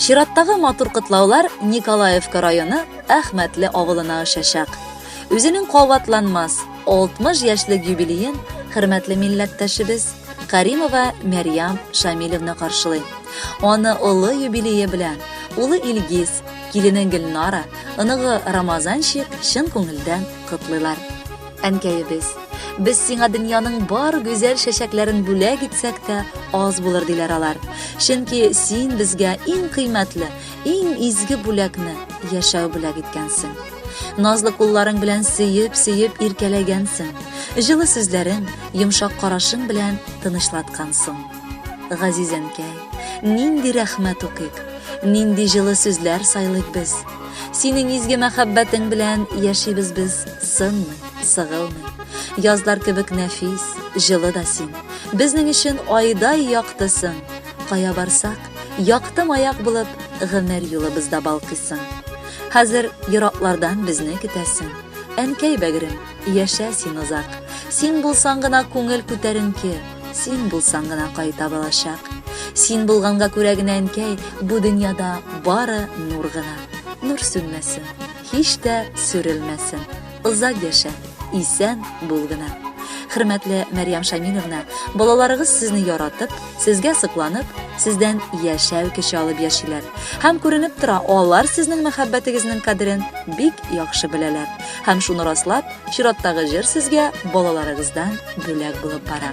Чираттагы матур кытлаулар Николаевка районы Әхмәтле авылына ошачак. Үзенең кабатланмас 60 яшьлек юбилеен хөрмәтле милләттәшебез Каримова Мәрьям Шамиловна каршылый. Аны олы юбилее белән улы Илгиз, килене Гөлнара, оныгы Рамазанчик чын күңелдән котлыйлар. Әнкәебез, без сиңа дөньяның бар гүзәл чәчәкләрен бүләк итсәк тә аз булыр диләр алар. Чөнки син безгә иң кыйммәтле, иң изге бүләкне яшәү бүләк иткәнсең. Назлы кулларың белән сөеп иркәләгәнсең. Җылы сүзләрең, йомшак карашың белән тынычлаткансың. Газиз әнкәй, нинди рәхмәт укыйк, нинди җылы сүзләр сайлыйк без. Синең изге мәхәббәтең белән яшибез без, сынмый, сыгылмый. Язлар кебек нәфис, җылы да син. Безнең өчен айдай яктысың. Кая барсак, якты маяк булып, гомер юлыбызда балкыйсың. Хәзер ераклардан безне көтәсең. Әнкәй бәгрем, яшә син узак. Син булсаң гына күңел күтәренке, син булсаң гына кайта балачак. Син булганга күрә генә әнкәй, бу дөньяда бары нур гына. Нур сүнмәсен, һич тә сүрелмәсен. Узак яшә, исән бул гына. Хөрмәтле Мәрьям Шамиловна, балаларыгыз сезне яратып, сезгә сокланып, сездән яшәү көче алып яшиләр. Һәм күренеп тора, алар сезнең мәхәббәтегезнең кадерен бик яхшы беләләр. Һәм шуны раслап, чираттагы җыр сезгә балаларыгыздан бүләк булып бара.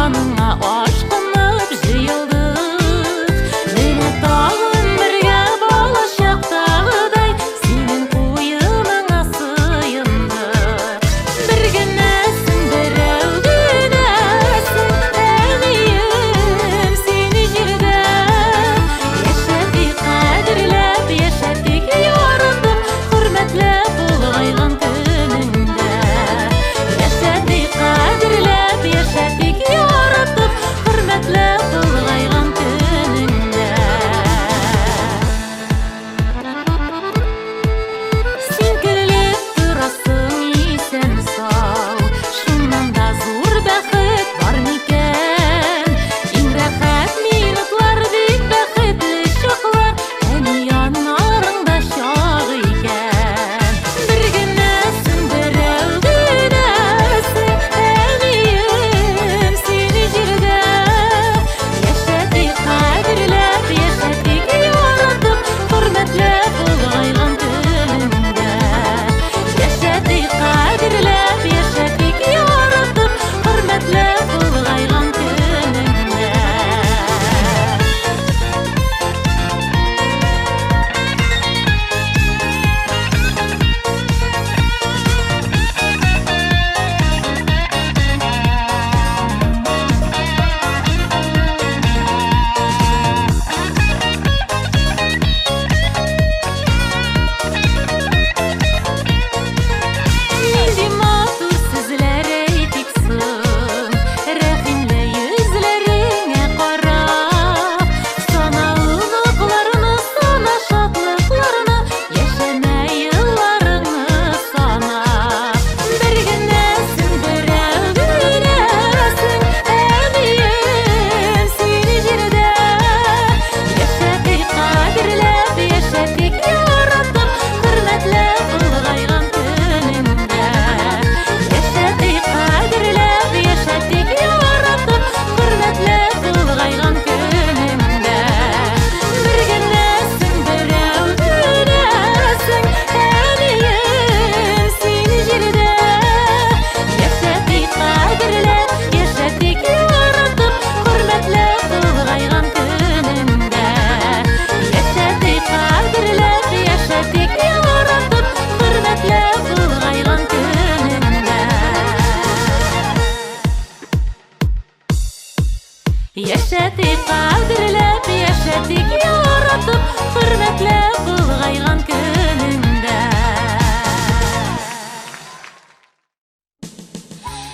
Yanına aşık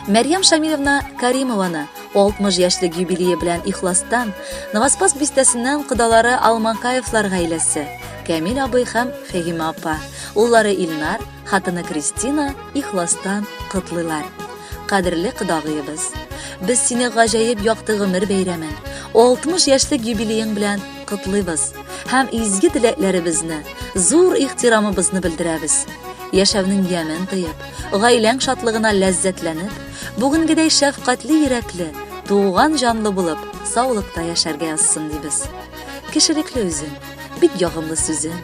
Мәрьям Шамиловна Каримованы 60 яшьлек юбилее белән ихластан Новоспас бистәсеннән кодалары Алмакаевлар гаиләсе Камил абый һәм Фәгыймә апа, уллары Илнар, хатыны Кристина ихластан котлыйлар. Кадерле кодагыебыз, без сине гаҗәеп якты гомер бәйрәмен 60 яшьлек юбилеең белән котлыйбыз һәм изге теләкләребезне, зур ихтирамыбызны белдерәбез. Яшәүнең ямен тыеп, гаиләң шатлыгына ләззәтләнеп, бүгенгедәй шәфкатьле йөрәкле, туган җанлы булып, саулыкта яшәргә язсын дибез. Кешелекле үзен, бик ягымлы сүзен,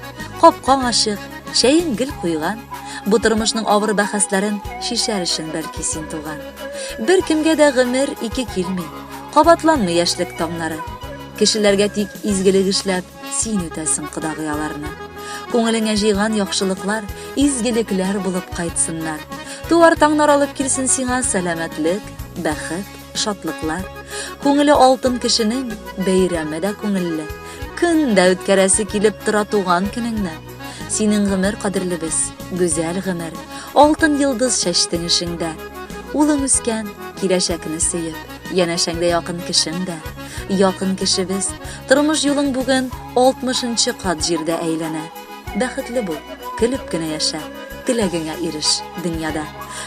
капкан ачык, чәен гел куйган, бу тормышның авыр бәхәсләрен шишәр өчен бәлки син туган. Бер кемгә дә гомер ике килми, кабатланмый яшьлек таңнары. Кешеләргә тик изгелек эшләп, син үтәсең кодагыяларны. Күңелеңә җыйган яхшылыклар, изгелекләр булып кайтсыннар. Туар таңнар алып килсен сиңа сәламәтлек, бәхет, шатлыклар. Күңеле алтын кешенең бәйрәме дә күңелле. Көн дә үткәрәсе килеп тора туган көнеңне. Синең гомер кадерлебез, гүзәл гомер, алтын йылдыз шәчтең ишеңдә. Улың үскән, киләчәкне сөеп, янәшәңдә якын кешең дә. Якын кешебез, тормыш юлың бүген 60-нчы кат җирдә әйләнә. Бәхетле бул, көлеп кенә яшә, теләгеңә иреш дөньяда.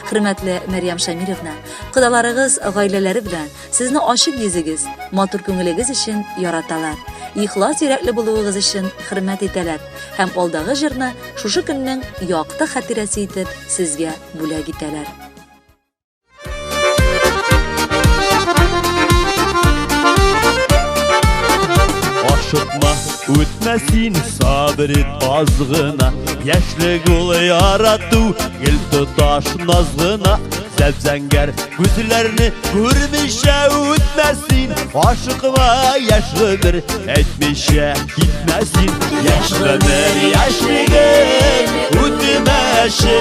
Хөрмәтле Мәрьям Шамиловна, кодаларыгыз, гаиләләре белән сезне ачык йөзегез, матур күңелегез өчен яраталар. Ихлас йөрәкле булуыгыз өчен хөрмәт итәләр һәм алдагы җырны шушы көннең якты хатирәсе итеп сезгә бүләк итәләр. Ашыкма, үтмәсин, сабыр ит аз гына. Яшьлек ул ярату, ил тоташ наз гына. Зәп-зәңгәр күзләрне күрмичә үтмәсин. Ашыкма, яшь гомер әйтмичә китмәсин. Яшь гомер, яшьлегем үтмәшә,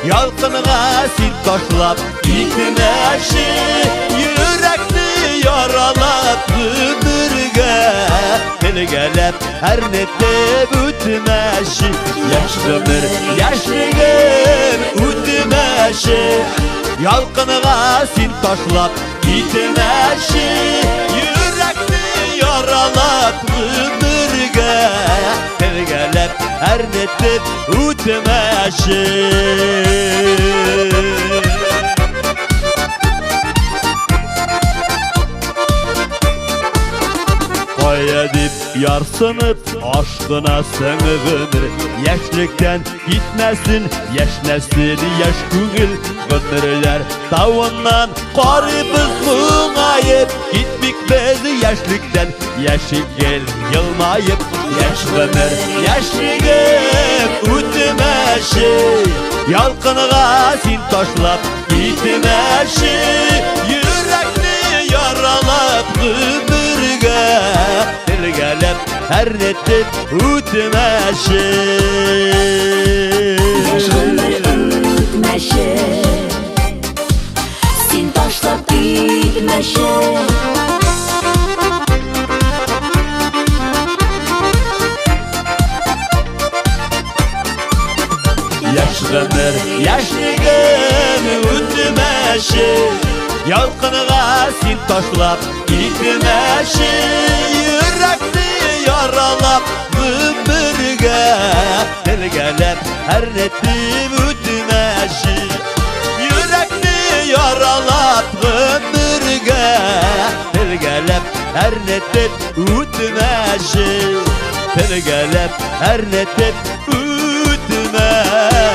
ялкынга син ташлап китмәшә. Йөрәкне яралап гомергә телгәләп әрнетеп үтмәшә. Яшь гомер, яшьлегем үтмәшә, ялкынга син ташлап китмәшә. Йөрәкне яралап гомергә телгәләп әрнетеп үтмәшә. Кая дип ярсынып, ашкына сыңгыныр. Яшьлектән китмәсен, яшь нәсел, яшь күңел. Гомерләр тавыннан карыйбыз моңаеп. Китмик без яшьлектән, яшигел елмаеп. Яшь гомер, яшьлегем үтмәшә, ялкынга син ташлап китмәшә. Йөрәкне яралап гомергә телгәләп әрнетеп үтмәшә. Яшь гомер үтмәшә, син ташлап китмәшә. Яшь гомер, яшьлегем үтмәшә, ялкынга син ташлап китмәшә. Йөрәкне яралап гомергә телгәләп әрнетеп үтмәшә. Йөрәкне яралап гомергә телгәләп әрнетеп үтмәшә. Телгәләп әрнетеп үтмәшә.